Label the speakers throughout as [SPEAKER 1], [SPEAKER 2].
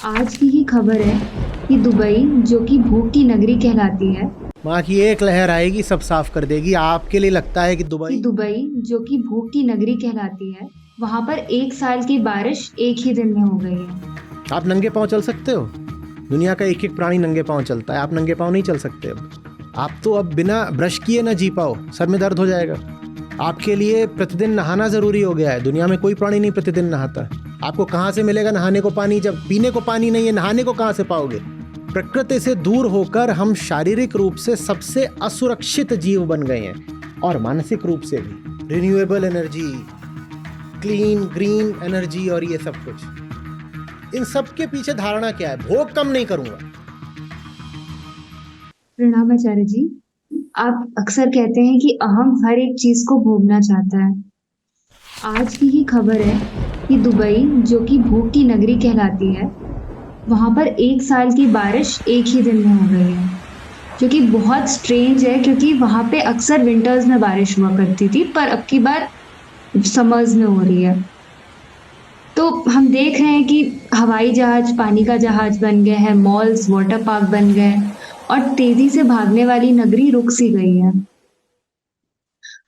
[SPEAKER 1] आज की ही खबर है कि दुबई, जो कि भूख की नगरी कहलाती है,
[SPEAKER 2] वहाँ की एक लहर आएगी सब साफ कर देगी। आपके लिए लगता है कि दुबई
[SPEAKER 1] जो कि भूख की नगरी कहलाती है, वहां पर 1 साल की बारिश एक ही दिन में हो गई है।
[SPEAKER 2] आप नंगे पाँव चल सकते हो? दुनिया का एक एक प्राणी नंगे पाँव चलता है, आप नंगे पाँव नहीं चल सकते हो। आप तो अब बिना ब्रश किए ना जी पाओ, सर में दर्द हो जाएगा। आपके लिए प्रतिदिन नहाना जरूरी हो गया है। दुनिया में कोई प्राणी नहीं प्रतिदिन नहाता। आपको कहाँ से मिलेगा नहाने को पानी, जब पीने को पानी नहीं है? नहाने को कहाँ से पाओगे? प्रकृति से दूर होकर हम शारीरिक रूप से सबसे असुरक्षित जीव बन गए हैं, और मानसिक रूप से भी। Renewable energy, clean green energy और ये सब कुछ, इन सब के पीछे धारणा क्या है? भोग कम नहीं करूंगा।
[SPEAKER 1] प्रणाम आचार्य जी। आप अक्सर कहते हैं कि अहम हर एक चीज को भोगना चाहता है। आज की ही खबर है कि दुबई, जो कि भूख की नगरी कहलाती है, वहां पर 1 साल की बारिश एक ही दिन में हो गई है, जो कि बहुत स्ट्रेंज है क्योंकि वहां पे अक्सर विंटर्स में बारिश हुआ करती थी, पर अब की बार समर्स में हो रही है। तो हम देख रहे हैं कि हवाई जहाज पानी का जहाज बन गए हैं, मॉल्स वाटर पार्क बन गए हैं, और तेजी से भागने वाली नगरी रुक सी गई है।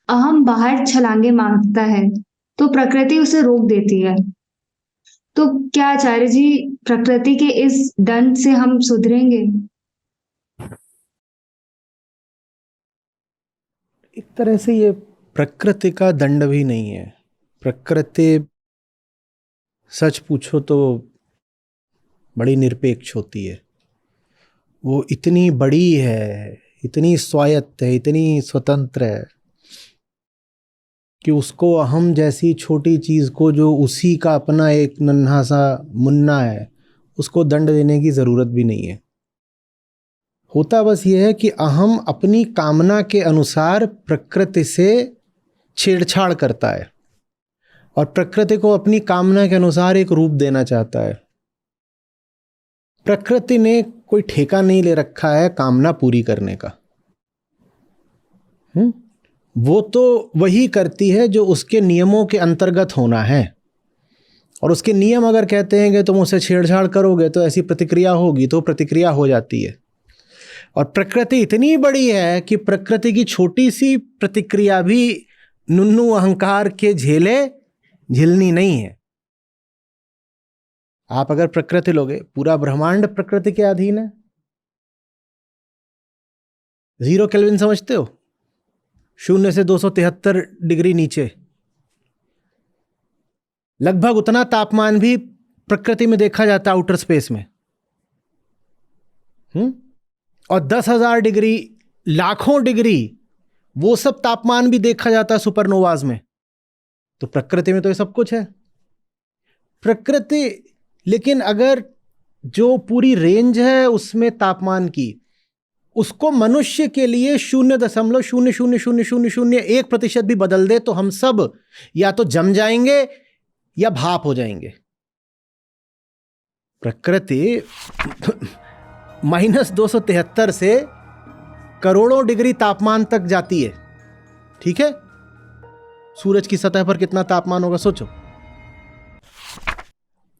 [SPEAKER 1] अहम बाहर छलांगे मारता है तो प्रकृति उसे रोक देती है। तो क्या आचार्य जी, प्रकृति के इस दंड से हम सुधरेंगे?
[SPEAKER 2] एक तरह से ये प्रकृति का दंड भी नहीं है। प्रकृति, सच पूछो तो, बड़ी निरपेक्ष होती है। वो इतनी बड़ी है, इतनी स्वायत्त है, इतनी स्वतंत्र है कि उसको हम जैसी छोटी चीज को, जो उसी का अपना एक नन्हा सा मुन्ना है, उसको दंड देने की जरूरत भी नहीं है। होता बस ये है कि अहम अपनी कामना के अनुसार प्रकृति से छेड़छाड़ करता है, और प्रकृति को अपनी कामना के अनुसार एक रूप देना चाहता है। प्रकृति ने कोई ठेका नहीं ले रखा है कामना पूरी करने का। वो तो वही करती है जो उसके नियमों के अंतर्गत होना है, और उसके नियम अगर कहते हैं कि तुम उससे छेड़छाड़ करोगे तो ऐसी प्रतिक्रिया होगी, तो प्रतिक्रिया हो जाती है। और प्रकृति इतनी बड़ी है कि प्रकृति की छोटी सी प्रतिक्रिया भी नुन्नू अहंकार के झेले झिलनी नहीं है। आप अगर प्रकृति लोगे, पूरा ब्रह्मांड प्रकृति के अधीन है। 0 केल्विन समझते हो? 0 से 273 डिग्री नीचे, लगभग उतना तापमान भी प्रकृति में देखा जाता है आउटर स्पेस में। और 10,000 डिग्री, लाखों डिग्री, वो सब तापमान भी देखा जाता है सुपरनोवाज में। तो प्रकृति में तो ये सब कुछ है। प्रकृति, लेकिन अगर जो पूरी रेंज है उसमें तापमान की, उसको मनुष्य के लिए 0.0000001% भी बदल दे तो हम सब या तो जम जाएंगे या भाप हो जाएंगे। प्रकृति -273 से करोड़ों डिग्री तापमान तक जाती है। ठीक है, सूरज की सतह पर कितना तापमान होगा सोचो।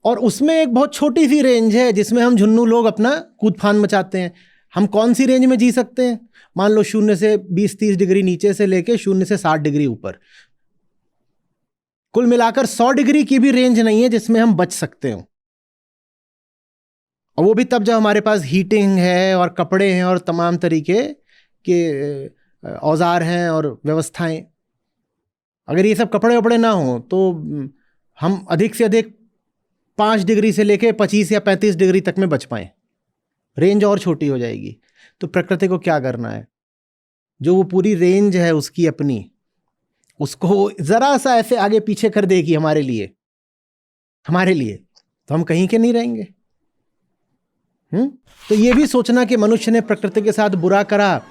[SPEAKER 2] और उसमें एक बहुत छोटी सी रेंज है जिसमें हम झुन्नू लोग अपना कूद फान मचाते हैं। हम कौन सी रेंज में जी सकते हैं? मान लो 0 से 20-30 डिग्री नीचे से लेके 0 से 60 डिग्री ऊपर, कुल मिलाकर 100 डिग्री की भी रेंज नहीं है जिसमें हम बच सकते हो। और वो भी तब जब हमारे पास हीटिंग है और कपड़े हैं और तमाम तरीके के औजार हैं और व्यवस्थाएं। अगर ये सब कपड़े वपड़े ना हो तो हम अधिक से अधिक 5 डिग्री से लेके 25 या 35 डिग्री तक में बच पाएं। रेंज और छोटी हो जाएगी। तो प्रकृति को क्या करना है? जो वो पूरी रेंज है उसकी अपनी, उसको जरा सा ऐसे आगे पीछे कर देगी हमारे लिए, तो हम कहीं के नहीं रहेंगे। तो ये भी सोचना कि मनुष्य ने प्रकृति के साथ बुरा करा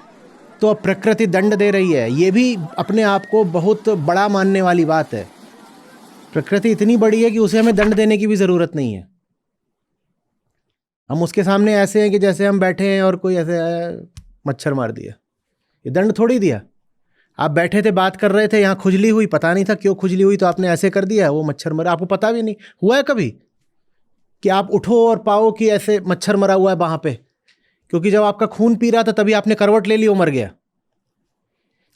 [SPEAKER 2] तो अब प्रकृति दंड दे रही है, ये भी अपने आप को बहुत बड़ा मानने वाली बात है। प्रकृति इतनी बड़ी है कि उसे हमें दंड देने की भी जरूरत नहीं है। हम उसके सामने ऐसे हैं कि जैसे हम बैठे हैं और कोई ऐसे मच्छर मार दिया, ये दंड थोड़ी दिया। आप बैठे थे, बात कर रहे थे, यहाँ खुजली हुई, पता नहीं था क्यों खुजली हुई, तो आपने ऐसे कर दिया, वो मच्छर मरा, आपको पता भी नहीं हुआ है कभी। कि आप उठो और पाओ कि ऐसे मच्छर मरा हुआ है वहां पे, क्योंकि जब आपका खून पी रहा था तभी आपने करवट ले ली, वो मर गया।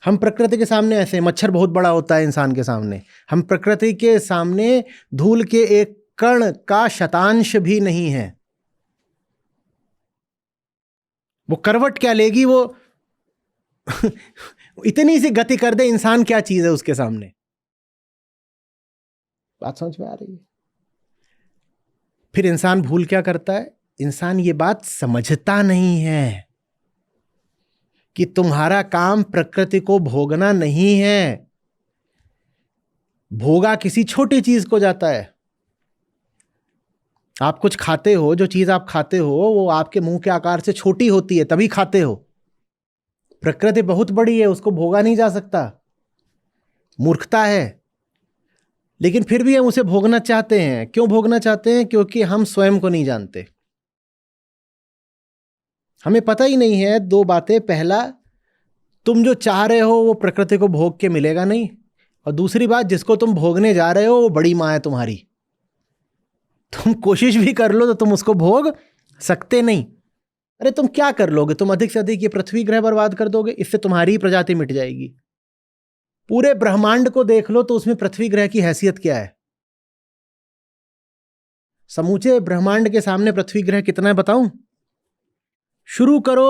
[SPEAKER 2] हम प्रकृति के सामने ऐसे, मच्छर बहुत बड़ा होता है इंसान के सामने, हम प्रकृति के सामने धूल के एक कण का शतांश भी नहीं है। वो करवट क्या लेगी, वो इतनी सी गति कर दे, इंसान क्या चीज है उसके सामने। बात समझ में आ रही है? फिर इंसान भूल क्या करता है, इंसान ये बात समझता नहीं है कि तुम्हारा काम प्रकृति को भोगना नहीं है। भोगा किसी छोटी चीज को जाता है। आप कुछ खाते हो, जो चीज आप खाते हो वो आपके मुंह के आकार से छोटी होती है, तभी खाते हो। प्रकृति बहुत बड़ी है, उसको भोगा नहीं जा सकता, मूर्खता है। लेकिन फिर भी हम उसे भोगना चाहते हैं। क्यों भोगना चाहते हैं? क्योंकि हम स्वयं को नहीं जानते। हमें पता ही नहीं है दो बातें। पहला, तुम जो चाह रहे हो वो प्रकृति को भोग के मिलेगा नहीं। और दूसरी बात, जिसको तुम भोगने जा रहे हो वो बड़ी मां है तुम्हारी। तुम कोशिश भी कर लो तो तुम उसको भोग सकते नहीं। अरे तुम क्या कर लोगे? तुम अधिक से अधिक ये पृथ्वी ग्रह बर्बाद कर दोगे, इससे तुम्हारी प्रजाति मिट जाएगी। पूरे ब्रह्मांड को देख लो तो उसमें पृथ्वी ग्रह की हैसियत क्या है? समूचे ब्रह्मांड के सामने पृथ्वी ग्रह कितना है बताऊं? शुरू करो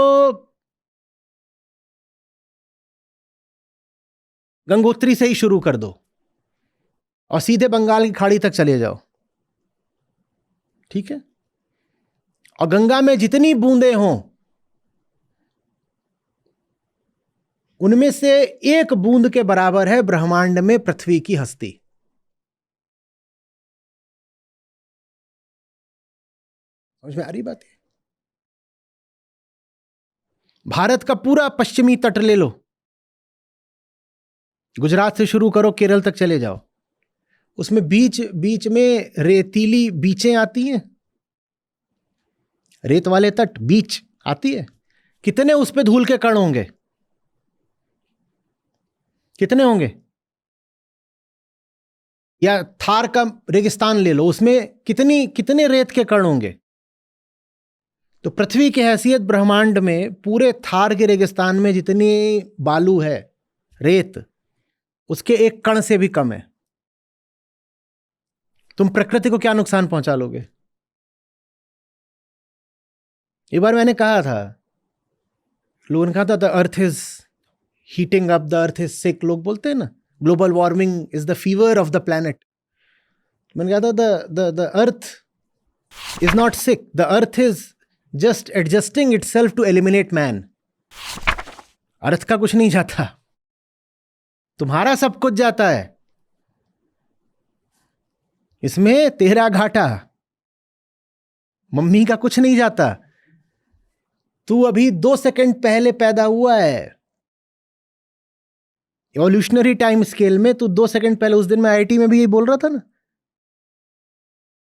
[SPEAKER 2] गंगोत्री से ही शुरू कर दो और सीधे बंगाल की खाड़ी तक चले जाओ, ठीक है? और गंगा में जितनी बूंदें हों उनमें से एक बूंद के बराबर है ब्रह्मांड में पृथ्वी की हस्ती। समझ में आ रही बात है? भारत का पूरा पश्चिमी तट ले लो, गुजरात से शुरू करो, केरल तक चले जाओ। उसमें बीच बीच में रेतीली बीचें आती हैं, रेत वाले तट, बीच आती है। कितने उस पे धूल के कण होंगे? कितने होंगे? या थार का रेगिस्तान ले लो, उसमें कितने रेत के कण होंगे? तो पृथ्वी की हैसियत ब्रह्मांड में पूरे थार के रेगिस्तान में जितनी बालू है, रेत, उसके एक कण से भी कम है। तुम प्रकृति को क्या नुकसान पहुंचा लोगे? एक बार मैंने कहा था, लोगों ने कहा था the earth is heating up, the earth is sick. लोग बोलते हैं ना, global warming is the fever of the planet. मैंने कहा था the earth is not sick, the earth is just adjusting itself to eliminate man. Earth का कुछ नहीं जाता, तुम्हारा सब कुछ जाता है। इसमें तेरा घाटा, मम्मी का कुछ नहीं जाता। तू अभी 2 सेकंड पहले पैदा हुआ है, एवोल्यूशनरी टाइम स्केल में तू 2 सेकंड पहले। उस दिन मैं आईआईटी में भी यही बोल रहा था ना,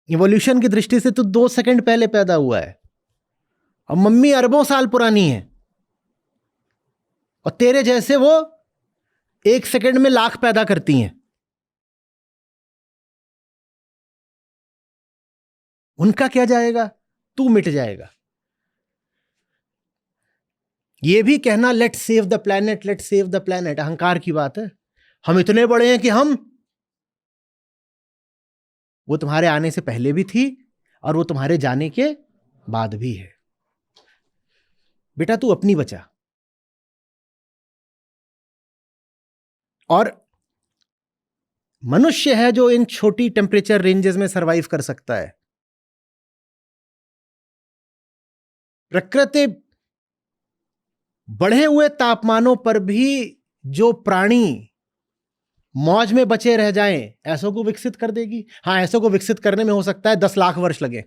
[SPEAKER 2] इवोल्यूशन की दृष्टि से तू 2 सेकंड पहले पैदा हुआ है और मम्मी अरबों साल पुरानी है, और तेरे जैसे वो 1 सेकंड में लाख पैदा करती हैं। उनका क्या जाएगा? तू मिट जाएगा। ये भी कहना let save the planet, let save the planet, अहंकार की बात है। हम इतने बड़े हैं कि हम, वो तुम्हारे आने से पहले भी थी और वो तुम्हारे जाने के बाद भी है। बेटा तू अपनी बचा। और मनुष्य है जो इन छोटी टेम्परेचर रेंजेस में सरवाइव कर सकता है। प्रकृति बढ़े हुए तापमानों पर भी जो प्राणी मौज में बचे रह जाएं, ऐसों को विकसित कर देगी। हाँ, ऐसों को विकसित करने में हो सकता है 10 लाख वर्ष लगे।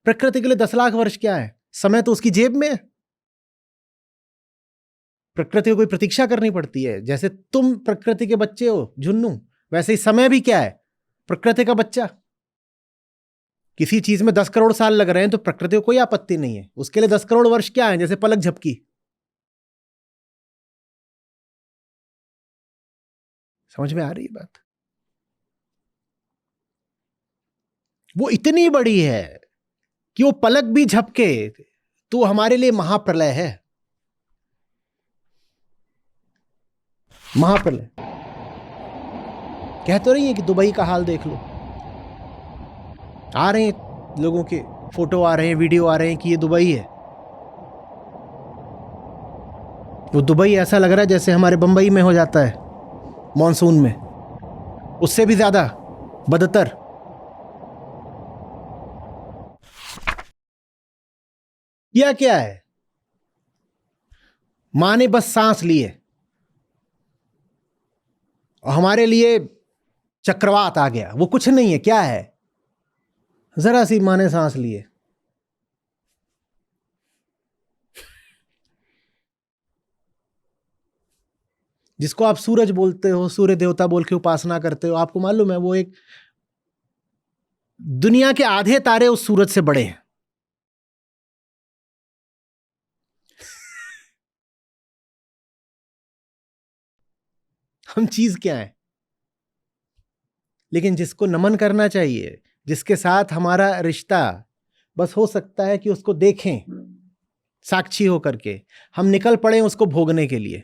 [SPEAKER 2] प्रकृति के लिए 10 लाख वर्ष क्या है? समय तो उसकी जेब में है। प्रकृति को कोई प्रतीक्षा करनी पड़ती है। जैसे तुम प्रकृति के बच्चे हो झुन्नू, वैसे ही समय भी क्या है? प्रकृति का बच्चा। किसी चीज में 10 करोड़ साल लग रहे हैं तो प्रकृति को कोई आपत्ति नहीं है। उसके लिए 10 करोड़ वर्ष क्या है? जैसे पलक झपकी। समझ में आ रही है बात? वो इतनी बड़ी है कि वो पलक भी झपके तो हमारे लिए महाप्रलय है। महाप्रलय। कह तो रही है कि दुबई का हाल देख लो, आ रहे हैं लोगों के फोटो आ रहे हैं, वीडियो आ रहे हैं कि ये दुबई है। वो दुबई ऐसा लग रहा है जैसे हमारे बंबई में हो जाता है मॉनसून में, उससे भी ज्यादा बदतर। किया क्या है? मां ने बस सांस लिए और हमारे लिए चक्रवात आ गया। वो कुछ नहीं है, क्या है? जरा सी मां ने सांस लिए। जिसको आप सूरज बोलते हो, सूर्य देवता बोल के उपासना करते हो, आपको मालूम है वो एक दुनिया के आधे तारे उस सूरज से बड़े हैं। हम चीज क्या है? लेकिन जिसको नमन करना चाहिए, जिसके साथ हमारा रिश्ता बस हो सकता है कि उसको देखें साक्षी होकर के, हम निकल पड़े उसको भोगने के लिए।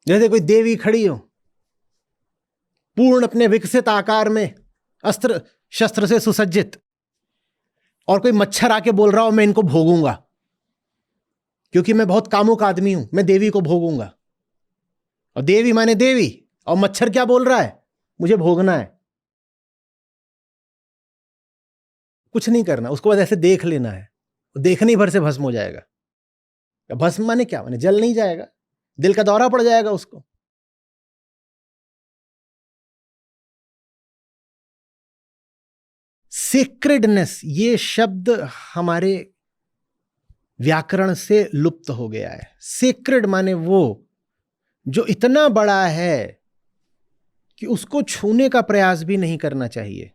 [SPEAKER 2] जैसे कोई देवी खड़ी हो पूर्ण अपने विकसित आकार में, अस्त्र शस्त्र से सुसज्जित, और कोई मच्छर आके बोल रहा हो मैं इनको भोगूंगा क्योंकि मैं बहुत कामुक आदमी हूं, मैं देवी को भोगूंगा। और देवी माने देवी, और मच्छर क्या बोल रहा है? मुझे भोगना है। कुछ नहीं करना, उसको बस ऐसे देख लेना है, देखने ही भर से भस्म हो जाएगा। भस्म माने क्या? माने जल नहीं जाएगा, दिल का दौरा पड़ जाएगा उसको। सेक्रेडनेस ये शब्द हमारे व्याकरण से लुप्त हो गया है। सेक्रेड माने वो जो इतना बड़ा है कि उसको छूने का प्रयास भी नहीं करना चाहिए।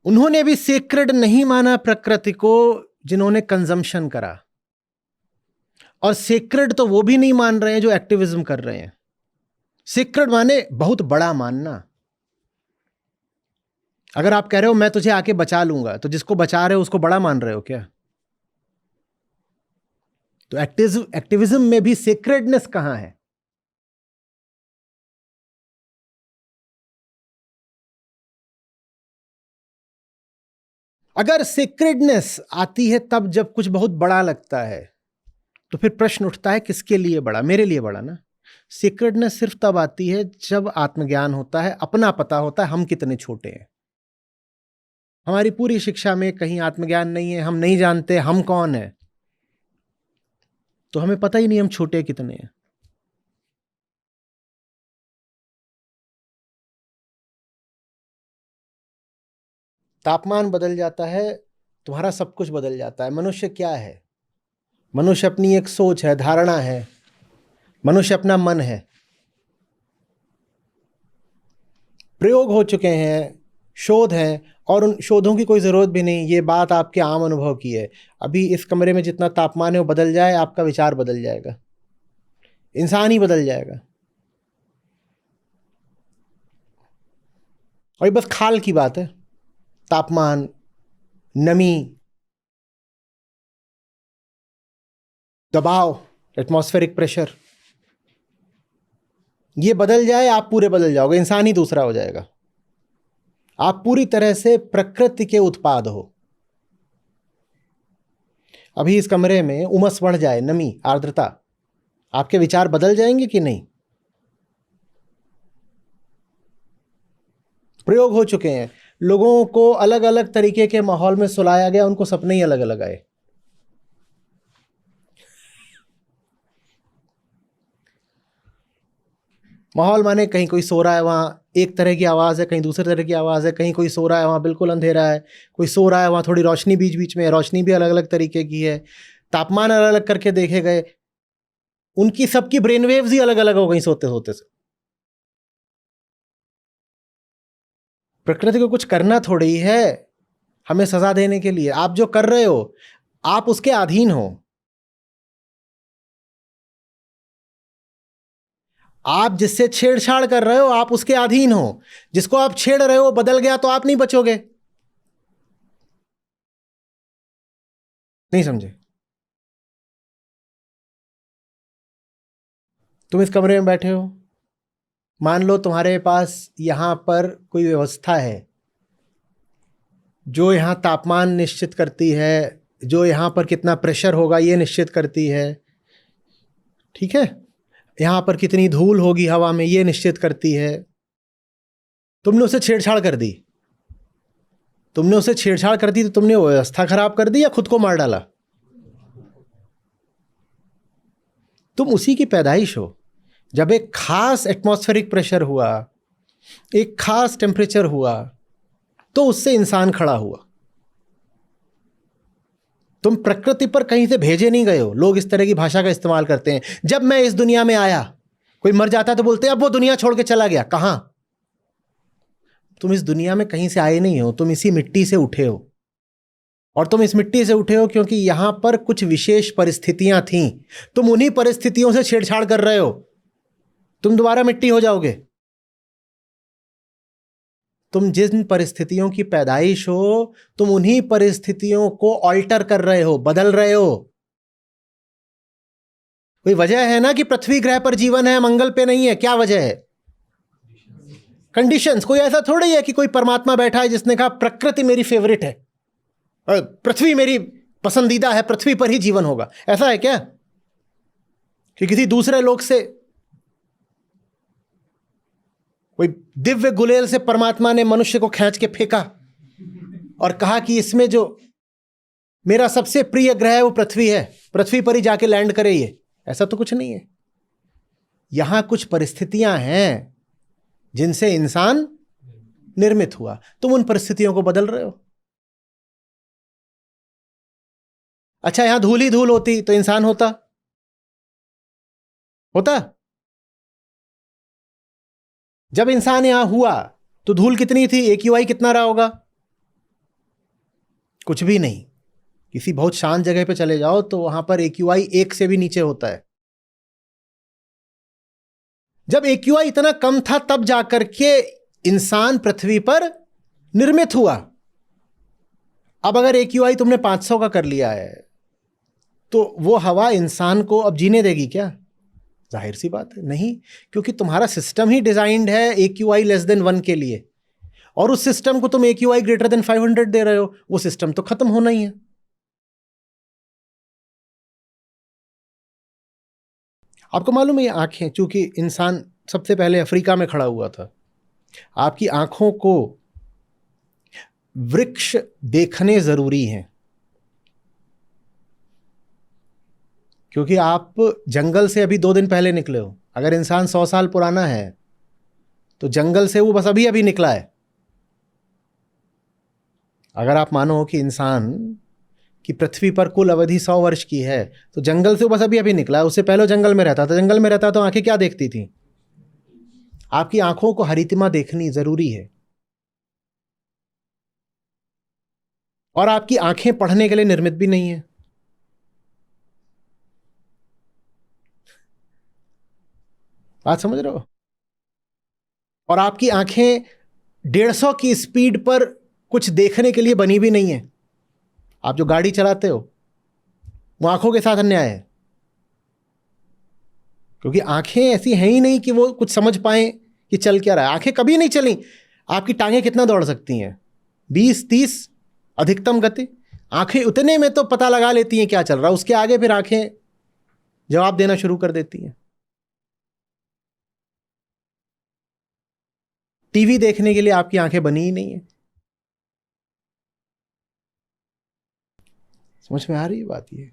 [SPEAKER 2] उन्होंने भी सेक्रेड नहीं माना प्रकृति को जिन्होंने कंजम्पशन करा, और सेक्रेड तो वो भी नहीं मान रहे हैं जो एक्टिविज्म कर रहे हैं। सेक्रेड माने बहुत बड़ा मानना। अगर आप कह रहे हो मैं तुझे आके बचा लूंगा, तो जिसको बचा रहे हो उसको बड़ा मान रहे हो क्या? तो एक्टिविज्म में भी सेक्रेडनेस कहां है? अगर सेक्रेडनेस आती है तब जब कुछ बहुत बड़ा लगता है, तो फिर प्रश्न उठता है किसके लिए बड़ा? मेरे लिए बड़ा ना। सीक्रेटनेस सिर्फ तब आती है जब आत्मज्ञान होता है, अपना पता होता है हम कितने छोटे हैं। हमारी पूरी शिक्षा में कहीं आत्मज्ञान नहीं है, हम नहीं जानते हम कौन है, तो हमें पता ही नहीं हम छोटे कितने हैं। तापमान बदल जाता है, तुम्हारा सब कुछ बदल जाता है। मनुष्य क्या है? मनुष्य अपनी एक सोच है, धारणा है, मनुष्य अपना मन है। प्रयोग हो चुके हैं, शोध हैं, और उन शोधों की कोई ज़रूरत भी नहीं। ये बात आपके आम अनुभव की है। अभी इस कमरे में जितना तापमान है वो बदल जाए, आपका विचार बदल जाएगा, इंसान ही बदल जाएगा। और ये बस खाल की बात है। तापमान, नमी, दबाव, एटमॉस्फेरिक प्रेशर, ये बदल जाए, आप पूरे बदल जाओगे, इंसान ही दूसरा हो जाएगा। आप पूरी तरह से प्रकृति के उत्पाद हो। अभी इस कमरे में उमस बढ़ जाए, नमी, आर्द्रता, आपके विचार बदल जाएंगे कि नहीं? प्रयोग हो चुके हैं, लोगों को अलग अलग तरीके के माहौल में सुलाया गया, उनको सपने ही अलग अलग आए। माहौल माने कहीं कोई सो रहा है, वहां एक तरह की आवाज है, कहीं दूसरे तरह की आवाज है, कहीं कोई सो रहा है वहां बिल्कुल अंधेरा है, कोई सो रहा है वहां थोड़ी रोशनी बीच बीच में है, रोशनी भी अलग अलग तरीके की है। तापमान अलग अलग करके देखे गए, उनकी सबकी ब्रेन वेव्स ही अलग अलग हो गई सोते सोते से। प्रकृति को कुछ करना थोड़ी है हमें सजा देने के लिए। आप जो कर रहे हो, आप उसके अधीन हो। आप जिससे छेड़छाड़ कर रहे हो आप उसके अधीन हो। जिसको आप छेड़ रहे हो बदल गया तो आप नहीं बचोगे। नहीं समझे? तुम इस कमरे में बैठे हो, मान लो तुम्हारे पास यहां पर कोई व्यवस्था है जो यहां तापमान निश्चित करती है, जो यहां पर कितना प्रेशर होगा ये निश्चित करती है, ठीक है, यहां पर कितनी धूल होगी हवा में ये निश्चित करती है। तुमने उसे छेड़छाड़ कर दी। तुमने उसे छेड़छाड़ कर दी तो तुमने वो व्यवस्था खराब कर दी या खुद को मार डाला? तुम उसी की पैदाइश हो। जब एक खास एटमॉस्फेरिक प्रेशर हुआ, एक खास टेम्परेचर हुआ, तो उससे इंसान खड़ा हुआ। तुम प्रकृति पर कहीं से भेजे नहीं गए हो। लोग इस तरह की भाषा का इस्तेमाल करते हैं, जब मैं इस दुनिया में आया, कोई मर जाता तो बोलते हैं अब वो दुनिया छोड़ के चला गया। कहां? तुम इस दुनिया में कहीं से आए नहीं हो, तुम इसी मिट्टी से उठे हो। और तुम इस मिट्टी से उठे हो क्योंकि यहां पर कुछ विशेष परिस्थितियां थीं। तुम उन्हीं परिस्थितियों से छेड़छाड़ कर रहे हो, तुम दोबारा मिट्टी हो जाओगे। तुम जिन परिस्थितियों की पैदाइश हो, तुम उन्हीं परिस्थितियों को ऑल्टर कर रहे हो, बदल रहे हो। कोई वजह है ना कि पृथ्वी ग्रह पर जीवन है, मंगल पे नहीं है? क्या वजह है? कंडीशंस। कोई ऐसा थोड़ी है कि कोई परमात्मा बैठा है जिसने कहा प्रकृति मेरी फेवरेट है, पृथ्वी मेरी पसंदीदा है, पृथ्वी पर ही जीवन होगा। ऐसा है क्या कि किसी दूसरे लोक से कोई दिव्य गुलेल से परमात्मा ने मनुष्य को खींच के फेंका और कहा कि इसमें जो मेरा सबसे प्रिय ग्रह है वो पृथ्वी है, पृथ्वी पर ही जाके लैंड करे ये? ऐसा तो कुछ नहीं है। यहां कुछ परिस्थितियां हैं जिनसे इंसान निर्मित हुआ, तुम उन परिस्थितियों को बदल रहे हो। अच्छा, यहां धूल ही धूल होती तो इंसान होता? होता? जब इंसान यहां हुआ तो धूल कितनी थी, AQI कितना रहा होगा? कुछ भी नहीं। किसी बहुत शांत जगह पे चले जाओ तो वहां पर AQI 1 से भी नीचे होता है। जब AQI इतना कम था तब जाकर के इंसान पृथ्वी पर निर्मित हुआ। अब अगर AQI तुमने 500 का कर लिया है तो वो हवा इंसान को अब जीने देगी क्या? जाहिर सी बात है नहीं, क्योंकि तुम्हारा सिस्टम ही डिजाइंड है AQI लेस देन 1 के लिए, और उस सिस्टम को तुम AQI ग्रेटर देन 500 दे रहे हो, वो सिस्टम तो खत्म होना ही है। आपको मालूम है ये आंखें, चूंकि इंसान सबसे पहले अफ्रीका में खड़ा हुआ था, आपकी आंखों को वृक्ष देखने जरूरी हैं, क्योंकि आप जंगल से अभी 2 दिन पहले निकले हो। अगर इंसान 100 साल पुराना है तो जंगल से वो बस अभी अभी निकला है। अगर आप मानो कि इंसान की पृथ्वी पर कुल अवधि 100 वर्ष की है तो जंगल से वो बस अभी अभी निकला है। उससे पहले जंगल में रहता था। जंगल में रहता तो आंखें क्या देखती थी? आपकी आंखों को हरितिमा देखनी जरूरी है, और आपकी आंखें पढ़ने के लिए निर्मित भी नहीं है। बात समझ रहे हो? और आपकी आंखें 150 की स्पीड पर कुछ देखने के लिए बनी भी नहीं है। आप जो गाड़ी चलाते हो वो आंखों के साथ अन्याय है, क्योंकि आंखें ऐसी हैं ही नहीं कि वो कुछ समझ पाएं कि चल क्या रहा है। आंखें कभी नहीं चली। आपकी टांगें कितना दौड़ सकती हैं? 20-30 अधिकतम गति। आंखें उतने में तो पता लगा लेती हैं क्या चल रहा है, उसके आगे फिर आंखें जवाब देना शुरू कर देती हैं। टीवी देखने के लिए आपकी आंखें बनी ही नहीं है। समझ में आ रही है बात? ये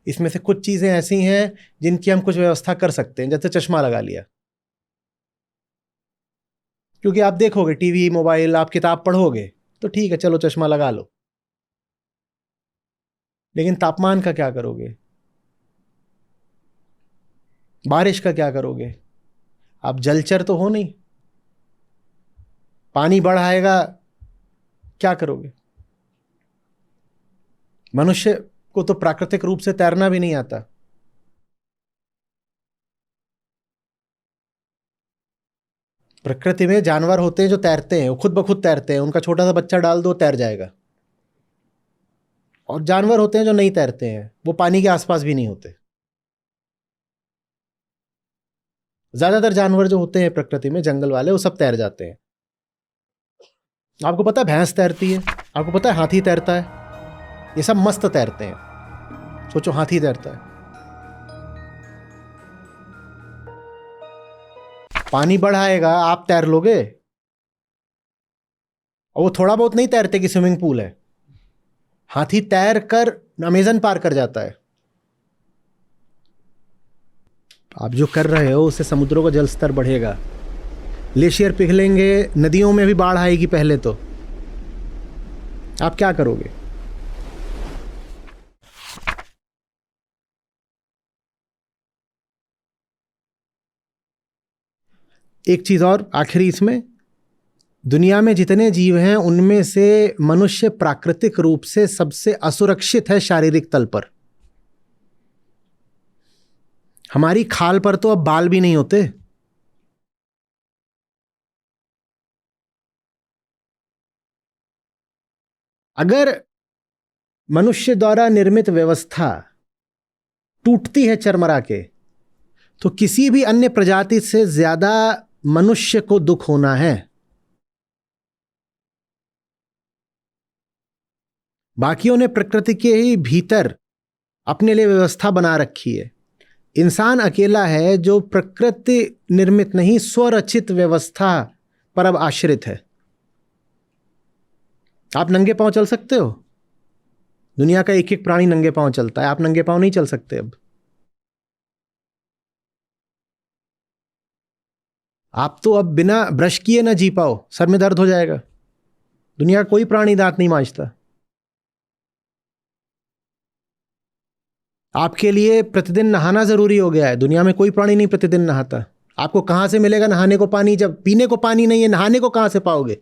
[SPEAKER 2] इसमें से कुछ चीजें ऐसी हैं जिनकी हम कुछ व्यवस्था कर सकते हैं, जैसे चश्मा लगा लिया, क्योंकि आप देखोगे टीवी मोबाइल, आप किताब पढ़ोगे तो ठीक है, चलो चश्मा लगा लो। लेकिन तापमान का क्या करोगे? बारिश का क्या करोगे? आप जलचर तो हो नहीं। पानी बढ़ आएगा, क्या करोगे? मनुष्य को तो प्राकृतिक रूप से तैरना भी नहीं आता। प्रकृति में जानवर होते हैं जो तैरते हैं, वो खुद ब खुद तैरते हैं, उनका छोटा सा बच्चा डाल दो तैर जाएगा। और जानवर होते हैं जो नहीं तैरते हैं, वो पानी के आसपास भी नहीं होते। ज्यादातर जानवर जो होते हैं प्रकृति में, जंगल वाले, वो सब तैर जाते हैं। आपको पता है भैंस तैरती है, आपको पता है हाथी तैरता है, ये सब मस्त तैरते हैं। सोचो हाथी तैरता है। पानी बढ़ाएगा, आप तैर लोगे। और वो थोड़ा बहुत नहीं तैरते कि स्विमिंग पूल है। हाथी तैर कर अमेजन पार कर जाता है। आप जो कर रहे हो उससे समुद्रों का जल स्तर बढ़ेगा, ग्लेशियर पिघलेंगे, नदियों में भी बाढ़ आएगी। पहले तो आप क्या करोगे? एक चीज और आखिरी, इसमें दुनिया में जितने जीव हैं उनमें से मनुष्य प्राकृतिक रूप से सबसे असुरक्षित है शारीरिक तल पर। हमारी खाल पर तो अब बाल भी नहीं होते। अगर मनुष्य द्वारा निर्मित व्यवस्था टूटती है चरमरा के, तो किसी भी अन्य प्रजाति से ज्यादा मनुष्य को दुख होना है। बाकियों ने प्रकृति के ही भीतर अपने लिए व्यवस्था बना रखी है। इंसान अकेला है जो प्रकृति निर्मित नहीं, स्वरचित व्यवस्था पर अब आश्रित है। आप नंगे पांव चल सकते हो? दुनिया का एक एक प्राणी नंगे पांव चलता है, आप नंगे पांव नहीं चल सकते अब। आप तो अब बिना ब्रश किए ना जी पाओ, सर में दर्द हो जाएगा। दुनिया का कोई प्राणी दांत नहीं मांजता। आपके लिए प्रतिदिन नहाना जरूरी हो गया है। दुनिया में कोई प्राणी नहीं प्रतिदिन नहाता। आपको कहां से मिलेगा नहाने को पानी, जब पीने को पानी नहीं है? नहाने को कहां से पाओगे?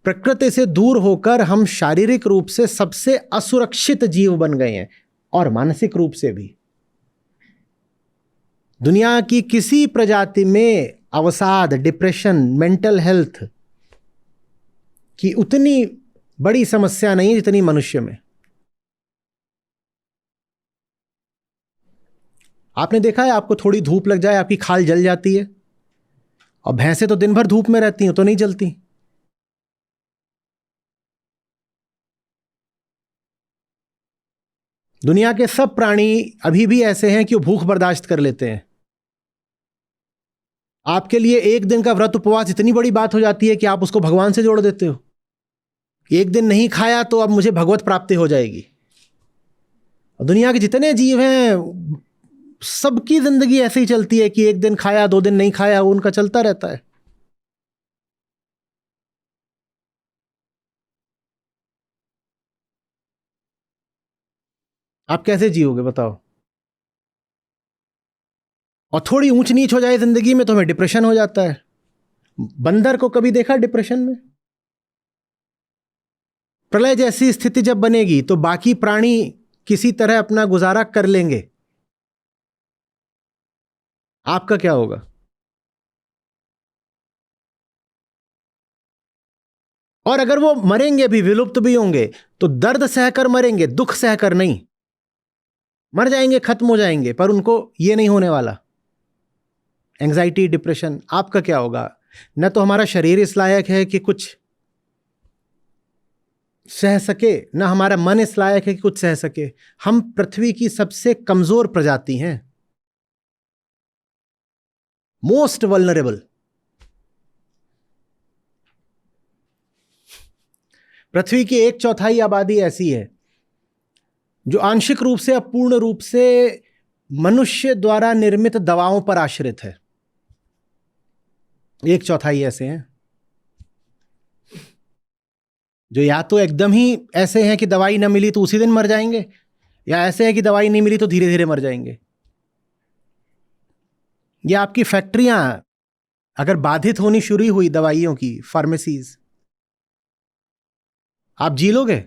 [SPEAKER 2] प्रकृति से दूर होकर हम शारीरिक रूप से सबसे असुरक्षित जीव बन गए हैं, और मानसिक रूप से भी। दुनिया की किसी प्रजाति में अवसाद, डिप्रेशन, मेंटल हेल्थ की उतनी बड़ी समस्या नहीं है जितनी मनुष्य में। आपने देखा है, आपको थोड़ी धूप लग जाए आपकी खाल जल जाती है, और भैंसें तो दिन भर धूप में रहती हैं तो नहीं जलती। दुनिया के सब प्राणी अभी भी ऐसे हैं कि वो भूख बर्दाश्त कर लेते हैं। आपके लिए एक दिन का व्रत उपवास इतनी बड़ी बात हो जाती है कि आप उसको भगवान से जोड़ देते हो। एक दिन नहीं खाया तो अब मुझे भगवत प्राप्ति हो जाएगी। और दुनिया के जितने जीव हैं सबकी जिंदगी ऐसे ही चलती है कि एक दिन खाया, 2 दिन नहीं खाया, वो उनका चलता रहता है। आप कैसे जियोगे बताओ? और थोड़ी ऊंच नीच हो जाए जिंदगी में तो हमें डिप्रेशन हो जाता है। बंदर को कभी देखा डिप्रेशन में? प्रलय जैसी स्थिति जब बनेगी तो बाकी प्राणी किसी तरह अपना गुजारा कर लेंगे। आपका क्या होगा? और अगर वो मरेंगे भी, विलुप्त भी होंगे, तो दर्द सहकर मरेंगे, दुख सहकर नहीं। मर जाएंगे, खत्म हो जाएंगे, पर उनको ये नहीं होने वाला। Anxiety, depression. आपका क्या होगा? न तो हमारा शरीर इस लायक है कि कुछ सह सके, न हमारा मन इस लायक है कि कुछ सह सके। हम पृथ्वी की सबसे कमजोर प्रजाति हैं, मोस्ट वल्नरेबल। पृथ्वी की 1/4 आबादी ऐसी है जो आंशिक रूप से, अपूर्ण रूप से मनुष्य द्वारा निर्मित दवाओं पर आश्रित है। 1/4 ऐसे हैं जो या तो एकदम ही ऐसे हैं कि दवाई ना मिली तो उसी दिन मर जाएंगे, या ऐसे हैं कि दवाई नहीं मिली तो धीरे धीरे मर जाएंगे। या आपकी फैक्ट्रियां अगर बाधित होनी शुरू हुई, दवाइयों की फार्मेसीज, आप जी लोगे?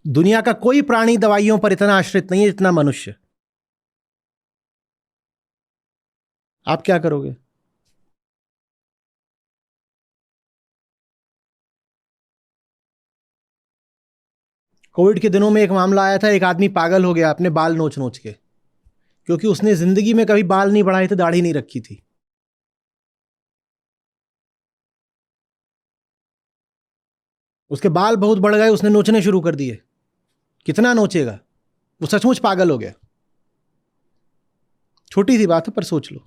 [SPEAKER 2] दुनिया का कोई प्राणी दवाइयों पर इतना आश्रित नहीं है जितना मनुष्य। आप क्या करोगे? कोविड के दिनों में एक मामला आया था, एक आदमी पागल हो गया अपने बाल नोच नोच के, क्योंकि उसने जिंदगी में कभी बाल नहीं बढ़ाए थे, दाढ़ी नहीं रखी थी। उसके बाल बहुत बढ़ गए, उसने नोचने शुरू कर दिए। कितना नोचेगा? वो सचमुच पागल हो गया। छोटी सी बात है पर सोच लो।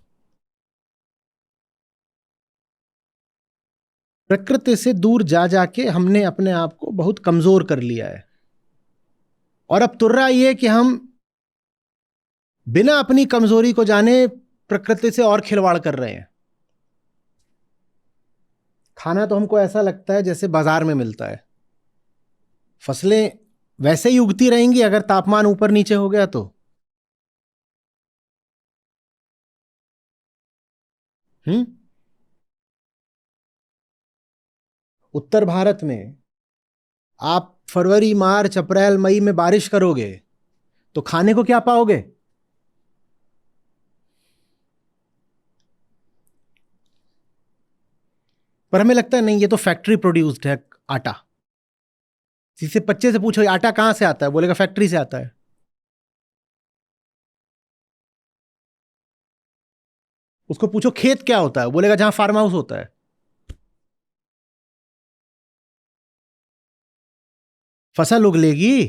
[SPEAKER 2] प्रकृति से दूर जा जाके हमने अपने आप को बहुत कमजोर कर लिया है, और अब तुर्रा ये कि हम बिना अपनी कमजोरी को जाने प्रकृति से और खिलवाड़ कर रहे हैं। खाना तो हमको ऐसा लगता है जैसे बाजार में मिलता है। फसलें वैसे ही उगती रहेंगी अगर तापमान ऊपर नीचे हो गया तो। हम्म। उत्तर भारत में आप फरवरी मार्च अप्रैल मई में बारिश करोगे तो खाने को क्या पाओगे? पर हमें लगता है नहीं, ये तो फैक्ट्री प्रोड्यूस्ड है आटा। किसी से बच्चे से पूछो आटा कहां से आता है, बोलेगा फैक्ट्री से आता है। उसको पूछो खेत क्या होता है, बोलेगा जहां फार्म हाउस होता है। फसल उगलेगी,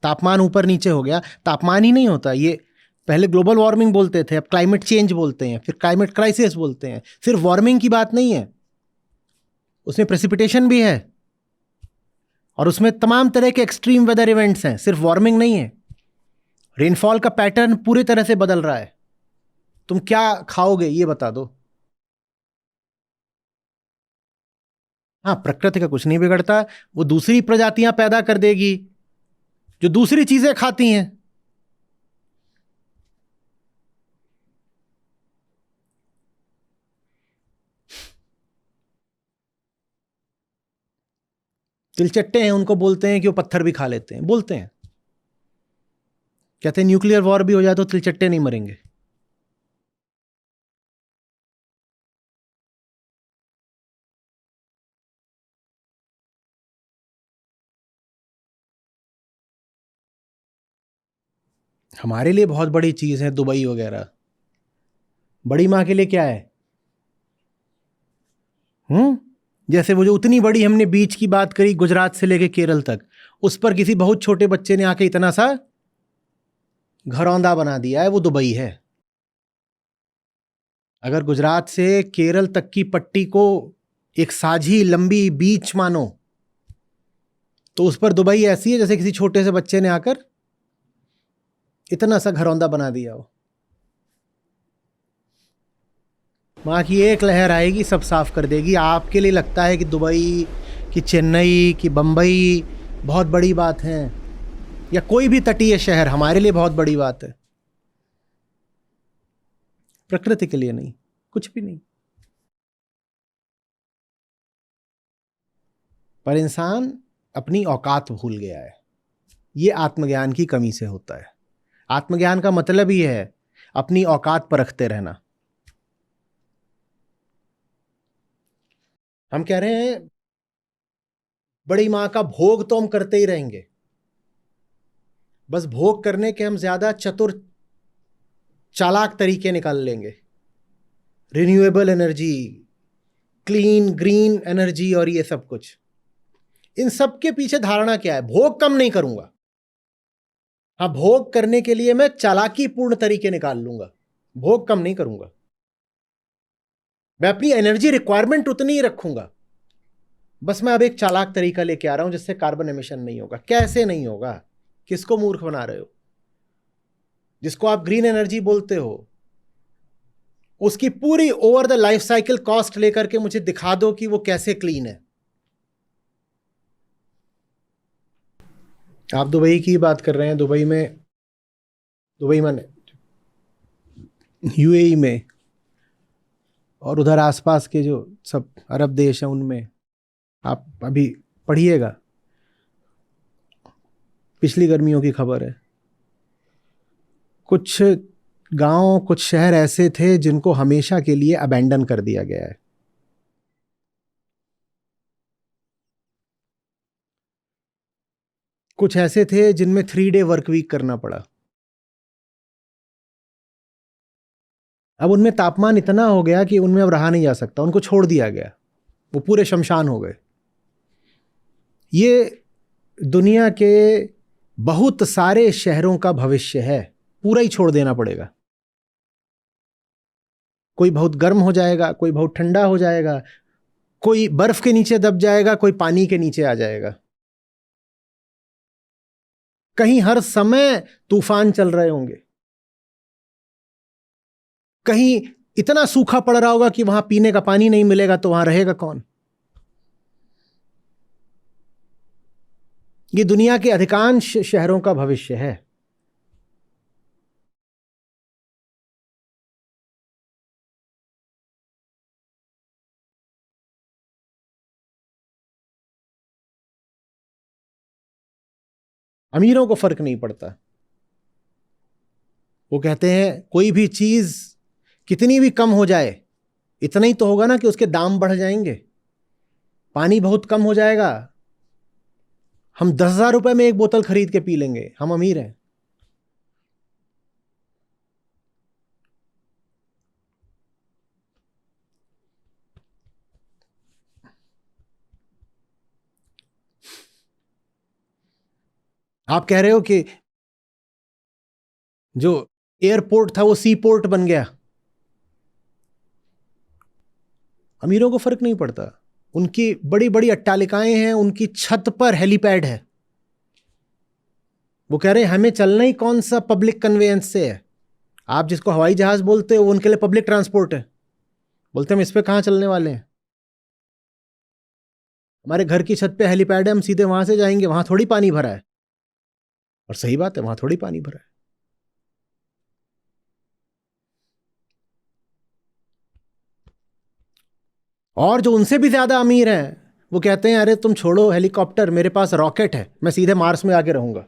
[SPEAKER 2] तापमान ऊपर नीचे हो गया। तापमान ही नहीं होता ये, पहले ग्लोबल वार्मिंग बोलते थे, अब क्लाइमेट चेंज बोलते हैं, फिर क्लाइमेट क्राइसिस बोलते हैं। सिर्फ वार्मिंग की बात नहीं है, उसमें प्रेसिपिटेशन भी है, और उसमें तमाम तरह के एक्सट्रीम वेदर इवेंट्स हैं, सिर्फ वार्मिंग नहीं है। रेनफॉल का पैटर्न पूरी तरह से बदल रहा है। तुम क्या खाओगे ये बता दो। हाँ, प्रकृति का कुछ नहीं बिगड़ता, वो दूसरी प्रजातियां पैदा कर देगी जो दूसरी चीजें खाती हैं। तिलचट्टे हैं, उनको बोलते हैं कि वो पत्थर भी खा लेते हैं, बोलते हैं। कहते हैं न्यूक्लियर वॉर भी हो जाए तो तिलचट्टे नहीं मरेंगे। हमारे लिए बहुत बड़ी चीज है दुबई वगैरह, बड़ी माँ के लिए क्या है? जैसे वो जो उतनी बड़ी हमने बीच की बात करी गुजरात से लेके केरल तक, उस पर किसी बहुत छोटे बच्चे ने आके इतना सा घरौंदा बना दिया है, वो दुबई है। अगर गुजरात से केरल तक की पट्टी को एक साझी लंबी बीच मानो तो उस पर दुबई ऐसी है जैसे किसी छोटे से बच्चे ने आकर इतना सा घरौंदा बना दिया हो। वहाँ की एक लहर आएगी, सब साफ कर देगी। आपके लिए लगता है कि दुबई, कि चेन्नई, कि बंबई बहुत बड़ी बात है, या कोई भी तटीय शहर हमारे लिए बहुत बड़ी बात है। प्रकृति के लिए नहीं, कुछ भी नहीं। पर इंसान अपनी औकात भूल गया है। ये आत्मज्ञान की कमी से होता है। आत्मज्ञान का मतलब ही है अपनी औकात पर रखते रहना। हम कह रहे हैं बड़ी मां का भोग तो हम करते ही रहेंगे, बस भोग करने के हम ज्यादा चतुर चालाक तरीके निकाल लेंगे। Renewable energy, clean green energy और ये सब कुछ, इन सब के पीछे धारणा क्या है? भोग कम नहीं करूंगा। हाँ, भोग करने के लिए मैं चालाकी पूर्ण तरीके निकाल लूंगा, भोग कम नहीं करूंगा। मैं अपनी एनर्जी रिक्वायरमेंट उतनी ही रखूंगा, बस मैं अब एक चालाक तरीका लेके आ रहा हूं जिससे कार्बन एमिशन नहीं होगा। कैसे नहीं होगा? किसको मूर्ख बना रहे हो? जिसको आप ग्रीन एनर्जी बोलते हो उसकी पूरी over the life cycle cost लेकर के मुझे दिखा दो कि वो कैसे क्लीन है। आप दुबई की बात कर रहे हैं, दुबई में यूएई में और उधर आसपास के जो सब अरब देश हैं उनमें आप अभी पढ़िएगा, पिछली गर्मियों की खबर है। कुछ गांव, कुछ शहर ऐसे थे जिनको हमेशा के लिए अबैंडन कर दिया गया है। कुछ ऐसे थे जिनमें 3 डे वर्क वीक करना पड़ा। अब उनमें तापमान इतना हो गया कि उनमें अब रहा नहीं जा सकता, उनको छोड़ दिया गया, वो पूरे शमशान हो गए। ये दुनिया के बहुत सारे शहरों का भविष्य है, पूरा ही छोड़ देना पड़ेगा। कोई बहुत गर्म हो जाएगा, कोई बहुत ठंडा हो जाएगा, कोई बर्फ के नीचे दब जाएगा, कोई पानी के नीचे आ जाएगा। कहीं हर समय तूफान चल रहे होंगे, कहीं इतना सूखा पड़ रहा होगा कि वहां पीने का पानी नहीं मिलेगा, तो वहां रहेगा कौन? ये दुनिया के अधिकांश शहरों का भविष्य है। अमीरों को फर्क नहीं पड़ता। वो कहते हैं कोई भी चीज कितनी भी कम हो जाए, इतना ही तो होगा ना कि उसके दाम बढ़ जाएंगे। पानी बहुत कम हो जाएगा, हम 10,000 रुपए में एक बोतल खरीद के पी लेंगे, हम अमीर हैं। आप कह रहे हो कि जो एयरपोर्ट था वो सी पोर्ट बन गया। अमीरों को फर्क नहीं पड़ता, उनकी बड़ी बड़ी अट्टालिकाएं हैं, उनकी छत पर हेलीपैड है। वो कह रहे हैं हमें चलना ही कौन सा पब्लिक कन्वेयंस से है। आप जिसको हवाई जहाज बोलते हो वो उनके लिए पब्लिक ट्रांसपोर्ट है। बोलते हम इस पे कहां चलने वाले हैं, हमारे घर की छत पे हेलीपैड है, हम सीधे वहां से जाएंगे, वहां थोड़ी पानी भरा है। और सही बात है, वहां थोड़ी पानी भरा है। और जो उनसे भी ज्यादा अमीर हैं वो कहते हैं अरे तुम छोड़ो हेलीकॉप्टर, मेरे पास रॉकेट है, मैं सीधे मार्स में आके रहूंगा।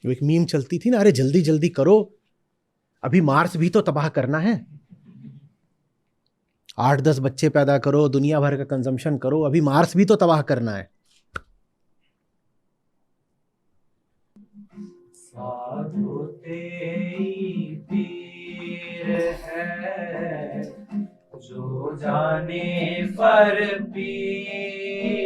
[SPEAKER 2] वो एक मीम चलती थी ना, अरे जल्दी जल्दी करो, अभी मार्स भी तो तबाह करना है। 8-10 बच्चे पैदा करो, दुनिया भर का कंजम्पशन करो, अभी मार्स भी तो तबाह करना है।
[SPEAKER 3] साधु तेरी पीर है, जो जाने पर पीर।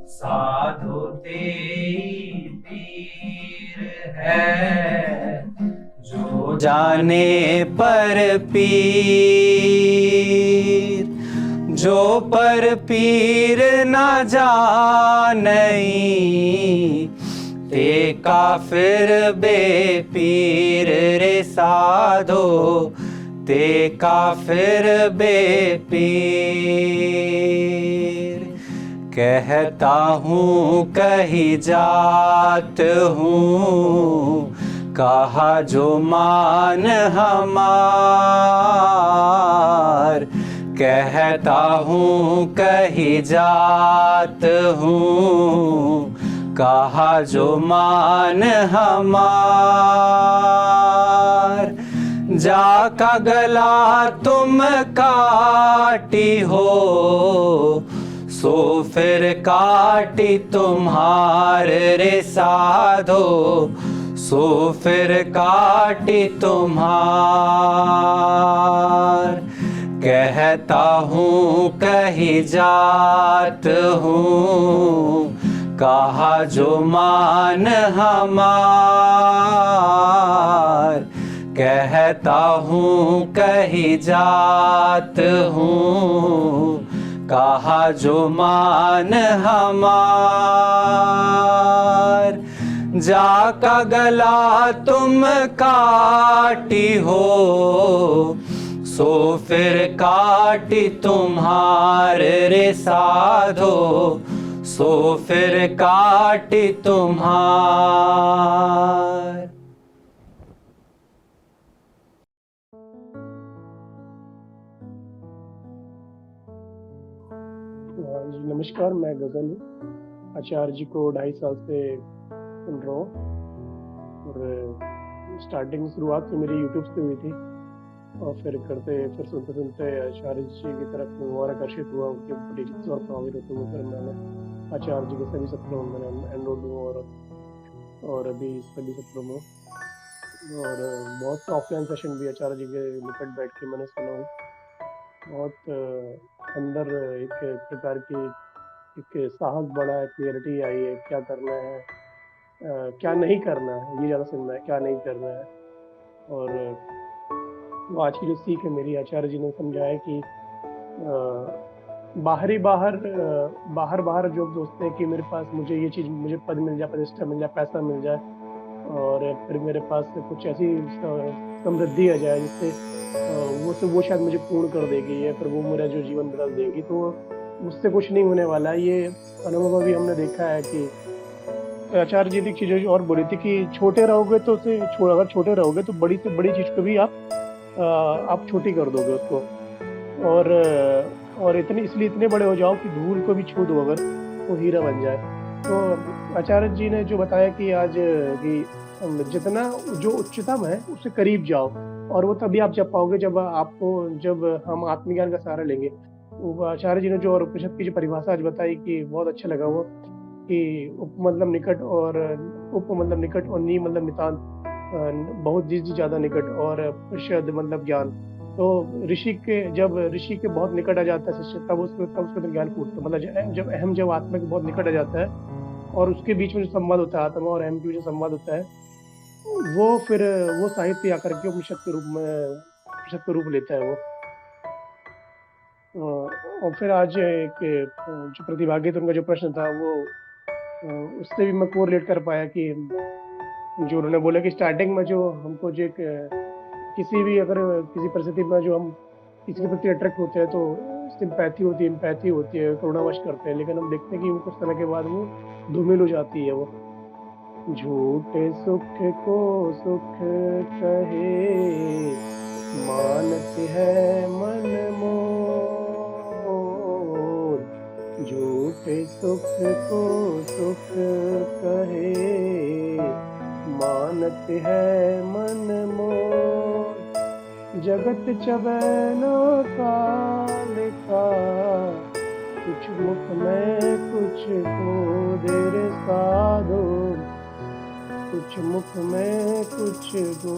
[SPEAKER 3] साधु तेरी पीर है, जो जाने पर पीर। जो पर पीर न जानई, ते काफिर बेपीर रे साधो, ते काफिर बेपीर। कहता हूँ कहीं जात हूँ, कहा जो मान हमार। कहता हूँ कहीं जात हूँ, कहा जो मान हमार। जाका गला तुम काटी हो, सो फिर काटी तुम्हारे रे साधो, सो फिर काटी तुम्हार। कहता हूँ कहीं जात हूँ, कहा जो मान हमार। कहता हूँ कहीं जात हूँ, कहा जो मान हमार। जाका गला तुम काटी हो, सो फिर काटी तुम्हारे रे साधो, सो फिर काटी तुम्हार।
[SPEAKER 2] नमस्कार।
[SPEAKER 4] नमस्कार, मैं गगन हूँ। आचार्य जी को 2.5 साल से सुन रहा हूँ और स्टार्टिंग शुरुआत तो मेरी यूट्यूब से हुई थी और फिर सुनते-सुनते आचार्य जी की तरफ मैं और आकर्षित हुआ, उनके टीचिंग्स और प्रभावित होते हुए फिर मैंने आचार्य जी के सभी सत्रों में मैंने एनरोल्ड हुआ और अभी सभी सत्रों में हूँ और बहुत से ऑफलाइन सेशन भी आचार्य जी के निकट बैठ के मैंने सुना हूँ। बहुत अंदर एक प्रकार की एक साहस बढ़ा है, क्लैरिटी आई है, क्या करना है, क्या नहीं करना है, ये ज़्यादा सुनना है, क्या नहीं करना है। और वो आज की जो सीख है मेरी, आचार्य जी ने समझाया कि बाहर जो सोचते हैं कि मेरे पास मुझे ये चीज़ मुझे पद मिल जाए, प्रतिष्ठा मिल जाए, पैसा मिल जाए और फिर मेरे पास कुछ ऐसी समृद्धि आ जाए जिससे वो शायद मुझे पूर्ण कर देगी या फिर वो मेरा जो जीवन बदल देगी, तो उससे कुछ नहीं होने वाला है। ये अनुभव अभी हमने देखा है कि आचार्य जी ने एक चीज़ और बोली थी कि अगर छोटे रहोगे तो बड़ी से बड़ी चीज़ को भी आप छोटी कर दोगे उसको और और इसलिए इतने बड़े हो जाओ कि धूल को भी छू दो अगर, वो हीरा बन जाए। तो आचार्य जी ने जो बताया कि आज कि जितना जो उच्चतम है उससे करीब जाओ और वो तभी आप जब पाओगे जब हम आत्मज्ञान का सहारा लेंगे। वो आचार्य जी ने जो और उपनिषद की जो परिभाषा आज बताई कि बहुत अच्छा लगा वो कि उप मतलब निकट और नी मतलब नितांत, बहुत जी ज़्यादा निकट और शद मतलब ज्ञान। तो जब ऋषि के बहुत निकट आ जाता है शिष्य तब उसके अंदर ज्ञान फूटता है। मतलब जब आत्मा के बहुत निकट आ जाता है और उसके बीच में जो संवाद होता है, आत्मा और अहम के बीच जो संवाद होता है, वो साहित्य आकर के उपनिषद का रूप लेता है वो। और फिर आज जो प्रतिभागी थे उनका जो प्रश्न था वो उससे भी मैं कोरिलेट कर पाया कि जो उन्होंने बोला कि स्टार्टिंग में जो हमको जो एक किसी परिस्थिति में जो हम किसी के प्रति अट्रैक्ट होते हैं तो एम्पैथी होती है, करुणावश करते हैं, लेकिन हम देखते हैं कि वो कुछ समय के बाद वो धूमिल हो जाती है वो। झूठे सुख को सुख कहे, मानते हैं मन मोर। झूठे सुख को सुख कहे, मानते हैं मन मोर। जगत चबैना काल का, कुछ मुख में कुछ को देर साधो, कुछ मुख में कुछ को